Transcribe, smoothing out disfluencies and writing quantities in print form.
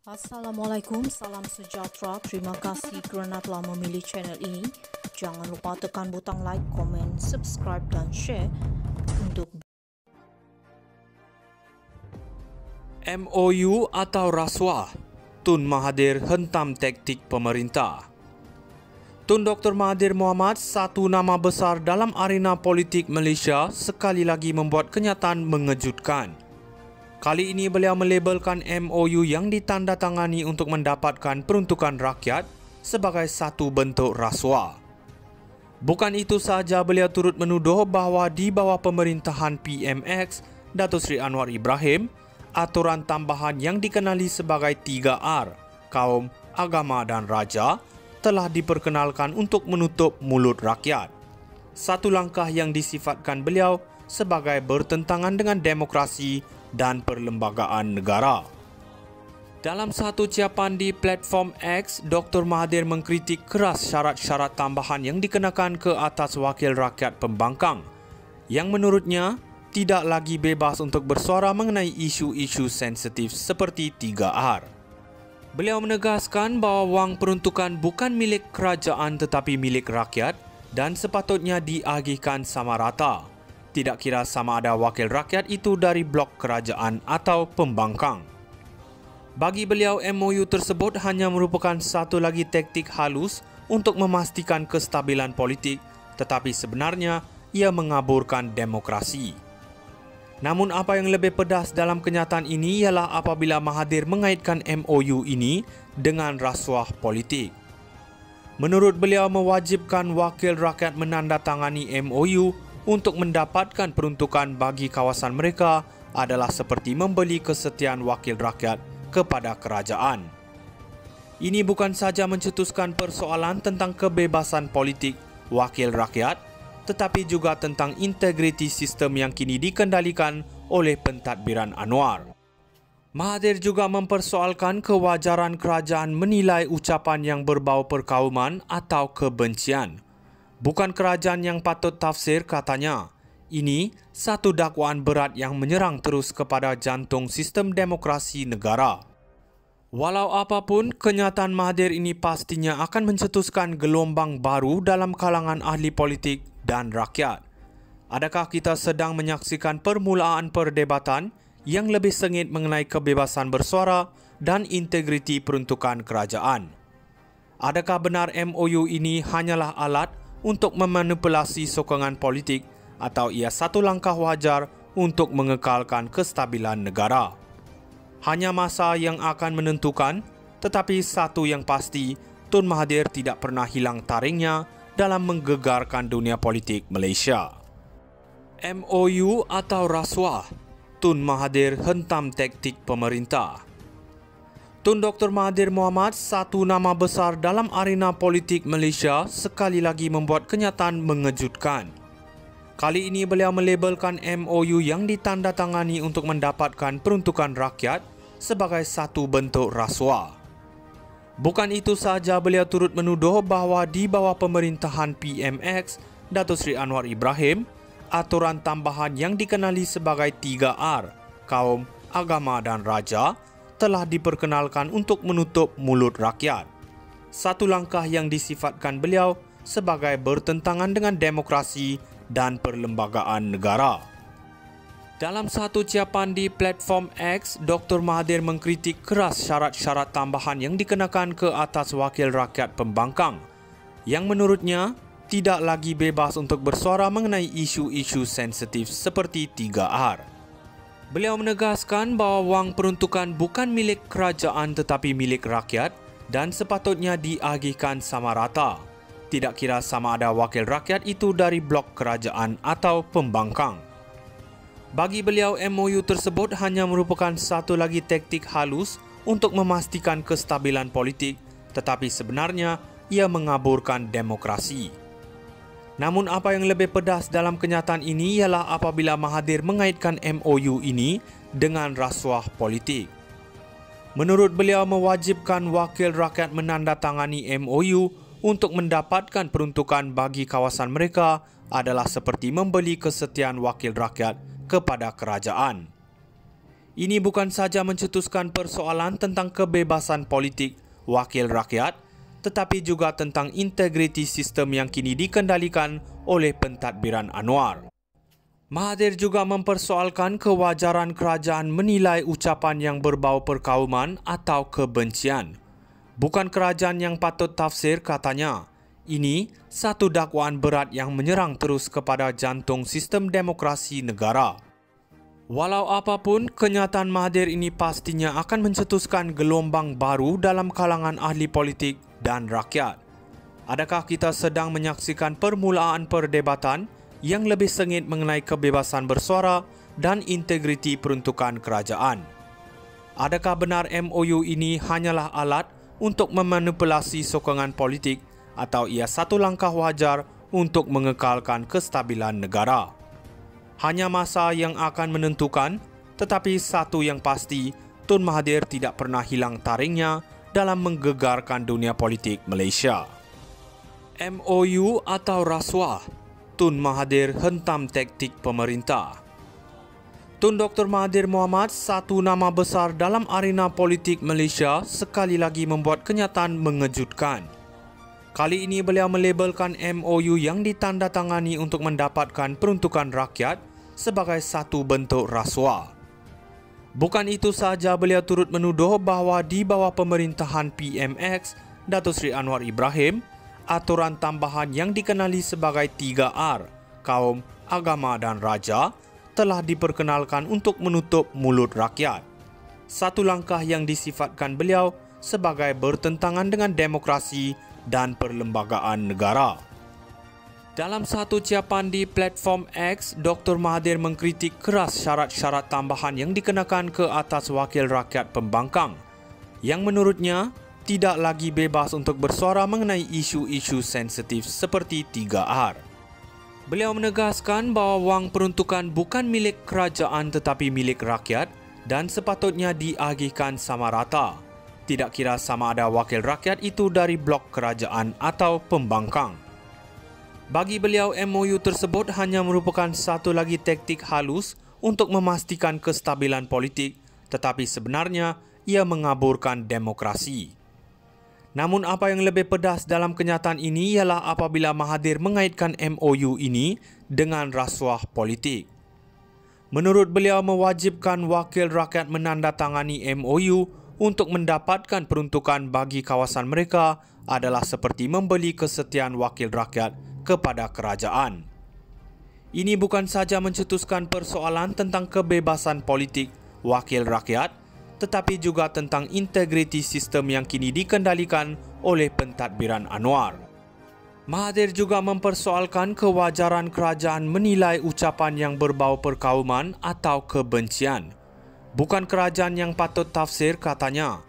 Assalamualaikum, salam sejahtera. Terima kasih kerana telah memilih channel ini. Jangan lupa tekan butang like, komen, subscribe dan share untuk MOU atau rasuah, Tun Mahathir hentam taktik pemerintah. Tun Dr. Mahathir Mohamad, satu nama besar dalam arena politik Malaysia, sekali lagi membuat kenyataan mengejutkan. Kali ini beliau melabelkan MOU yang ditandatangani untuk mendapatkan peruntukan rakyat sebagai satu bentuk rasuah. Bukan itu sahaja, beliau turut menuduh bahawa di bawah pemerintahan PMX, Datuk Seri Anwar Ibrahim, aturan tambahan yang dikenali sebagai 3R, kaum, agama dan raja, telah diperkenalkan untuk menutup mulut rakyat. Satu langkah yang disifatkan beliau sebagai bertentangan dengan demokrasi dan perlembagaan negara. Dalam satu ucapan di platform X, Dr. Mahathir mengkritik keras syarat-syarat tambahan yang dikenakan ke atas wakil rakyat pembangkang yang menurutnya tidak lagi bebas untuk bersuara mengenai isu-isu sensitif seperti 3R. Beliau menegaskan bahawa wang peruntukan bukan milik kerajaan tetapi milik rakyat dan sepatutnya diagihkan sama rata, tidak kira sama ada wakil rakyat itu dari blok kerajaan atau pembangkang. Bagi beliau, MOU tersebut hanya merupakan satu lagi taktik halus untuk memastikan kestabilan politik, tetapi sebenarnya ia mengaburkan demokrasi. Namun apa yang lebih pedas dalam kenyataan ini ialah apabila Mahathir mengaitkan MOU ini dengan rasuah politik. Menurut beliau, mewajibkan wakil rakyat menandatangani MOU untuk mendapatkan peruntukan bagi kawasan mereka adalah seperti membeli kesetiaan wakil rakyat kepada kerajaan. Ini bukan sahaja mencetuskan persoalan tentang kebebasan politik wakil rakyat, tetapi juga tentang integriti sistem yang kini dikendalikan oleh pentadbiran Anwar. Mahathir juga mempersoalkan kewajaran kerajaan menilai ucapan yang berbau perkauman atau kebencian. Bukan kerajaan yang patut tafsir, katanya. Ini satu dakwaan berat yang menyerang terus kepada jantung sistem demokrasi negara. Walau apapun, kenyataan Mahathir ini pastinya akan mencetuskan gelombang baru dalam kalangan ahli politik dan rakyat. Adakah kita sedang menyaksikan permulaan perdebatan yang lebih sengit mengenai kebebasan bersuara dan integriti peruntukan kerajaan? Adakah benar MOU ini hanyalah alat untuk memanipulasi sokongan politik atau ia satu langkah wajar untuk mengekalkan kestabilan negara? Hanya masa yang akan menentukan, tetapi satu yang pasti, Tun Mahathir tidak pernah hilang taringnya dalam menggegarkan dunia politik Malaysia. MOU atau rasuah, Tun Mahathir hentam taktik pemerintah. Tun Dr. Mahathir Mohamad, satu nama besar dalam arena politik Malaysia, sekali lagi membuat kenyataan mengejutkan. Kali ini beliau melabelkan MOU yang ditandatangani untuk mendapatkan peruntukan rakyat sebagai satu bentuk rasuah. Bukan itu sahaja, beliau turut menuduh bahawa di bawah pemerintahan PMX, Datuk Seri Anwar Ibrahim, aturan tambahan yang dikenali sebagai 3R, kaum, agama dan raja, telah diperkenalkan untuk menutup mulut rakyat. Satu langkah yang disifatkan beliau sebagai bertentangan dengan demokrasi dan perlembagaan negara. Dalam satu ucapan di platform X, Dr. Mahathir mengkritik keras syarat-syarat tambahan yang dikenakan ke atas wakil rakyat pembangkang yang menurutnya tidak lagi bebas untuk bersuara mengenai isu-isu sensitif seperti 3R. Beliau menegaskan bahawa wang peruntukan bukan milik kerajaan tetapi milik rakyat dan sepatutnya diagihkan sama rata, tidak kira sama ada wakil rakyat itu dari blok kerajaan atau pembangkang. Bagi beliau, MOU tersebut hanya merupakan satu lagi taktik halus untuk memastikan kestabilan politik, tetapi sebenarnya ia mengaburkan demokrasi. Namun apa yang lebih pedas dalam kenyataan ini ialah apabila Mahathir mengaitkan MOU ini dengan rasuah politik. Menurut beliau, mewajibkan wakil rakyat menandatangani MOU untuk mendapatkan peruntukan bagi kawasan mereka adalah seperti membeli kesetiaan wakil rakyat kepada kerajaan. Ini bukan saja mencetuskan persoalan tentang kebebasan politik wakil rakyat, tetapi juga tentang integriti sistem yang kini dikendalikan oleh pentadbiran Anwar. Mahathir juga mempersoalkan kewajaran kerajaan menilai ucapan yang berbau perkauman atau kebencian. Bukan kerajaan yang patut tafsir, katanya. Ini satu dakwaan berat yang menyerang terus kepada jantung sistem demokrasi negara. Walau apapun, kenyataan Mahathir ini pastinya akan mencetuskan gelombang baru dalam kalangan ahli politik dan rakyat. Adakah kita sedang menyaksikan permulaan perdebatan yang lebih sengit mengenai kebebasan bersuara dan integriti peruntukan kerajaan? Adakah benar MOU ini hanyalah alat untuk memanipulasi sokongan politik atau ia satu langkah wajar untuk mengekalkan kestabilan negara? Hanya masa yang akan menentukan, tetapi satu yang pasti, Tun Mahathir tidak pernah hilang taringnya dalam menggegarkan dunia politik Malaysia. MOU atau rasuah, Tun Mahathir hentam taktik pemerintah. Tun Dr. Mahathir Mohamad, satu nama besar dalam arena politik Malaysia, sekali lagi membuat kenyataan mengejutkan. Kali ini beliau melabelkan MOU yang ditandatangani untuk mendapatkan peruntukan rakyat sebagai satu bentuk rasuah. Bukan itu sahaja, beliau turut menuduh bahawa di bawah pemerintahan PMX Datuk Seri Anwar Ibrahim, aturan tambahan yang dikenali sebagai 3R, kaum, agama dan raja, telah diperkenalkan untuk menutup mulut rakyat. Satu langkah yang disifatkan beliau sebagai bertentangan dengan demokrasi dan perlembagaan negara. Dalam satu ucapan di platform X, Dr. Mahathir mengkritik keras syarat-syarat tambahan yang dikenakan ke atas wakil rakyat pembangkang, yang menurutnya tidak lagi bebas untuk bersuara mengenai isu-isu sensitif seperti 3R. Beliau menegaskan bahawa wang peruntukan bukan milik kerajaan tetapi milik rakyat dan sepatutnya diagihkan sama rata, tidak kira sama ada wakil rakyat itu dari blok kerajaan atau pembangkang. Bagi beliau, MOU tersebut hanya merupakan satu lagi taktik halus untuk memastikan kestabilan politik, tetapi sebenarnya ia mengaburkan demokrasi. Namun apa yang lebih pedas dalam kenyataan ini ialah apabila Mahathir mengaitkan MOU ini dengan rasuah politik. Menurut beliau, mewajibkan wakil rakyat menandatangani MOU untuk mendapatkan peruntukan bagi kawasan mereka adalah seperti membeli kesetiaan wakil rakyat kepada kerajaan. Ini bukan saja mencetuskan persoalan tentang kebebasan politik wakil rakyat, tetapi juga tentang integriti sistem yang kini dikendalikan oleh pentadbiran Anwar. Mahathir juga mempersoalkan kewajaran kerajaan menilai ucapan yang berbau perkauman atau kebencian. Bukan kerajaan yang patut tafsir, katanya.